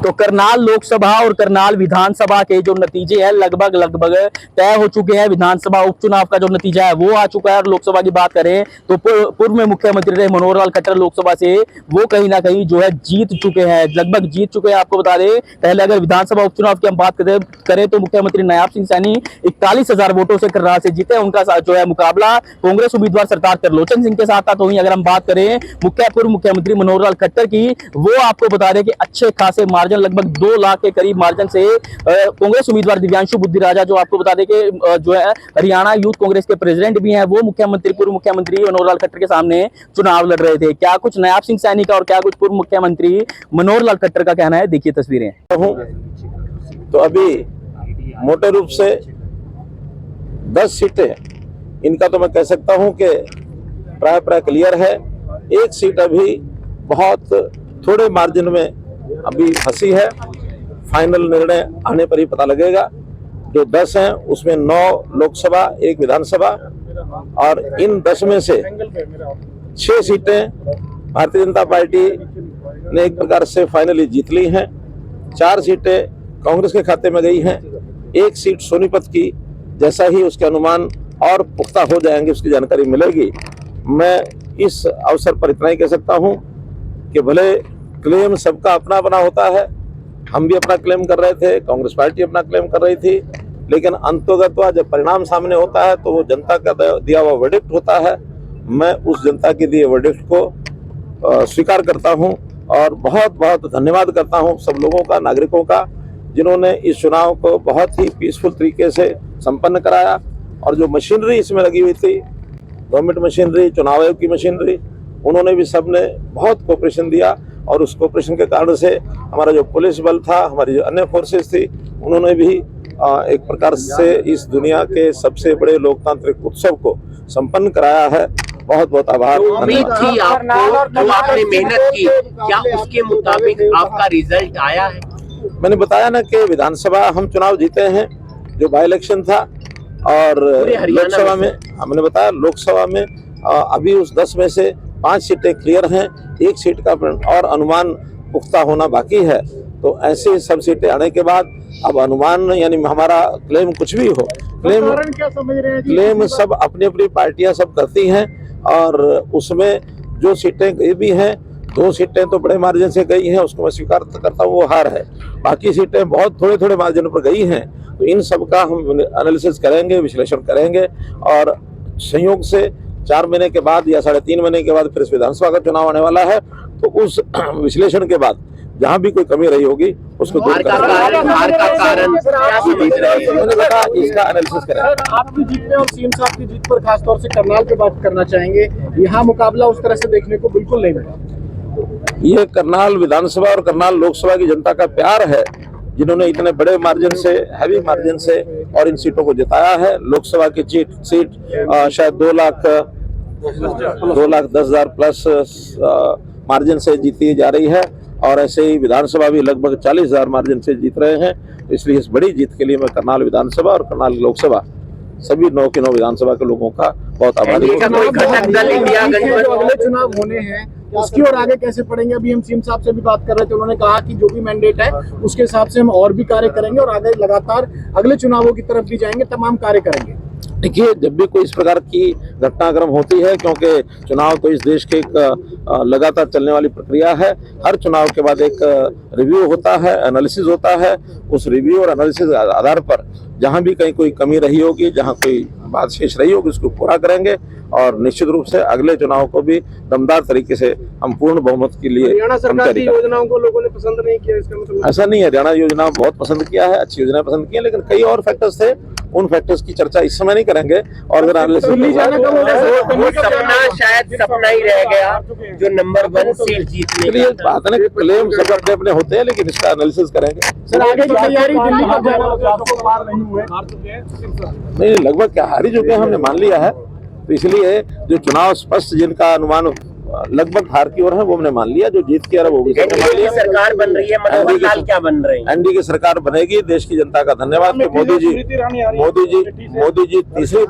तो करनाल लोकसभा और करनाल विधानसभा के जो नतीजे हैं लगभग तय हो चुके हैं। विधानसभा उपचुनाव का जो नतीजा है वो आ चुका है और लोकसभा की बात करें तो पूर्व में मुख्यमंत्री रहे मनोहर लाल खट्टर लोकसभा से वो कहीं ना कहीं जो है जीत चुके हैं, लगभग जीत चुके हैं। आपको बता दें, पहले अगर विधानसभा उपचुनाव की हम बात करें तो मुख्यमंत्री नायाब सिंह सैनी 41,000 वोटों से करनाल से जीते। उनका जो है मुकाबला कांग्रेस उम्मीदवार सरदार त्रिलोचन सिंह के साथ था। तो वहीं अगर हम बात करें पूर्व मुख्यमंत्री मनोहर लाल खट्टर की, वो आपको बता दें कि अच्छे खासे मार्जिन, लगभग 2 लाख के करीब मार्जिन से कांग्रेस उम्मीदवार दिव्यांशु बुद्धि राजा, जो आपको बता दें कि जो है हरियाणा यूथ कांग्रेस के प्रेसिडेंट भी हैं, वो पूर्व मुख्यमंत्री मनोहर लाल खट्टर के सामने चुनाव लड़ रहे थे। क्या कुछ नायाब सिंह सैनी का और क्या कुछ पूर्व मुख्यमंत्री मनोहर लाल खट्टर का कहना है, देखिए तस्वीरें। तो अभी मोटे रूप से 10 सीटें इनका तो मैं कह सकता हूं कि प्राय क्लियर है। एक सीट अभी बहुत थोड़े मार्जिन में अभी फंसी है। फाइनल निर्णय आने पर ही पता लगेगा। जो 10 हैं उसमें 9 लोकसभा, 1 विधानसभा, और इन 10 में से 6 सीटें भारतीय जनता पार्टी ने एक प्रकार से फाइनली जीत ली हैं। 4 सीटें कांग्रेस के खाते में गई हैं। 1 सीट सोनीपत की, जैसा ही उसके अनुमान और पुख्ता हो जाएंगे उसकी जानकारी मिलेगी। मैं इस अवसर पर इतना ही कह सकता हूं कि भले क्लेम सबका अपना अपना होता है, हम भी अपना क्लेम कर रहे थे, कांग्रेस पार्टी अपना क्लेम कर रही थी, लेकिन अंततः जब परिणाम सामने होता है तो वो जनता का दिया हुआ वर्डिक्ट होता है। मैं उस जनता के दिए वर्डिक्ट को स्वीकार करता हूं और बहुत बहुत धन्यवाद करता हूं सब लोगों का, नागरिकों का, जिन्होंने इस चुनाव को बहुत ही पीसफुल तरीके से संपन्न कराया। और जो मशीनरी इसमें लगी हुई थी, गवर्नमेंट मशीनरी, चुनाव आयोग की मशीनरी, उन्होंने भी सबने बहुत कोऑपरेशन दिया और उस कोऑपरेशन के कारण से हमारा जो पुलिस बल था, हमारी जो अन्य फोर्सेस थी, उन्होंने भी एक प्रकार से इस दुनिया के सबसे बड़े लोकतांत्रिक उत्सव को संपन्न कराया है। बहुत बहुत आभार। उम्मीद थी आपको, जो आपने मेहनत की, क्या उसके मुताबिक आपका रिजल्ट आया है? मैंने बताया ना कि विधानसभा हम चुनाव जीते हैं, जो बाई इलेक्शन था, और लोकसभा में हमने बताया, लोकसभा में अभी उस 10 में से 5 सीटें क्लियर हैं। 1 सीट का और अनुमान पुख्ता होना बाकी है। तो ऐसे सब सीटें आने के बाद अब अनुमान, यानी हमारा क्लेम कुछ भी हो, क्लेम सब अपनी अपनी पार्टियां सब करती हैं, और उसमें जो सीटें गई भी हैं, 2 सीटें तो बड़े मार्जिन से गई हैं, उसको मैं स्वीकार करता हूँ, वो हार है। बाकी सीटें बहुत थोड़े मार्जिन पर गई हैं। तो इन सब का हम एनालिसिस करेंगे, विश्लेषण करेंगे, और संयोग से 4 महीने के बाद या 3.5 महीने के बाद फिर इस विधानसभा का चुनाव आने वाला है। तो उस विश्लेषण के बाद जहां भी कोई कमी रही होगी उसको दूर इसका एनालिसिस करेंगे। आपकी जीत पे और सीएम साहब की जीत पर खासतौर से करनाल पे बात करना चाहेंगे। यहाँ मुकाबला उस तरह से देखने को बिल्कुल नहीं मिला। ये करनाल विधानसभा और करनाल लोकसभा की जनता का प्यार है, जिन्होंने इतने बड़े मार्जिन से, हैवी मार्जिन से और इन सीटों को जिताया है। लोकसभा की सीट शायद 2,10,000 प्लस मार्जिन से जीती जा रही है, और ऐसे ही विधानसभा भी लगभग 40,000 मार्जिन से जीत रहे हैं। इसलिए इस बड़ी जीत के लिए मैं करनाल विधानसभा और करनाल लोकसभा सभी 9 के 9 विधानसभा के लोगों का बहुत आभारी हूँ। अगले चुनाव होने हैं, उसकी और आगे कैसे पढ़ेंगे? अभी हम सीएम साहब से भी बात कर रहे थे, उन्होंने कहा कि जो भी मैंडेट है उसके हिसाब से हम और भी कार्य करेंगे और आगे लगातार अगले चुनावों की तरफ भी जाएंगे, तमाम कार्य करेंगे। देखिए, जब भी कोई इस प्रकार की घटनाक्रम होती है, क्योंकि चुनाव तो इस देश के एक लगातार चलने वाली प्रक्रिया है, हर चुनाव के बाद एक रिव्यू होता है, एनालिसिस होता है। उस रिव्यू और एनालिसिस के आधार पर जहां भी कहीं कोई कमी रही होगी, जहां कोई बात शेष रही होगी, उसको पूरा करेंगे, और निश्चित रूप से अगले चुनाव को भी दमदार तरीके से हम पूर्ण बहुमत के लिए हरियाणा सरकार की योजनाओं को लोगों ने पसंद नहीं किया, इसका मतलब ऐसा नहीं है। हरियाणा योजना बहुत पसंद किया है, अच्छी योजना पसंद की है, लेकिन कई और फैक्टर्स थे, उन फैक्टर्स की चर्चा इस समय नहीं करेंगे। और अगर शायद सपना ही रह गया जो नंबर 1 सीट जीतने की बात है ना, क्लेम सब अपने अपने होते हैं, लेकिन इसका एनालिसिस करेंगे। सर, आगे की तैयारी दिल्ली का नहीं, लगभग क्या हार ही चुके हैं, हमने मान लिया है। तो इसलिए जो चुनाव स्पष्ट जिनका अनुमान लगभग हार की ओर है, वो हमने मान लिया। जो जीत की ओर है वो भी मान लिया। सरकार बन रही है, मनोहर लाल क्या बन रहे हैं? एनडीए की सरकार बनेगी। देश की जनता का धन्यवाद कि मोदी जी तीसरी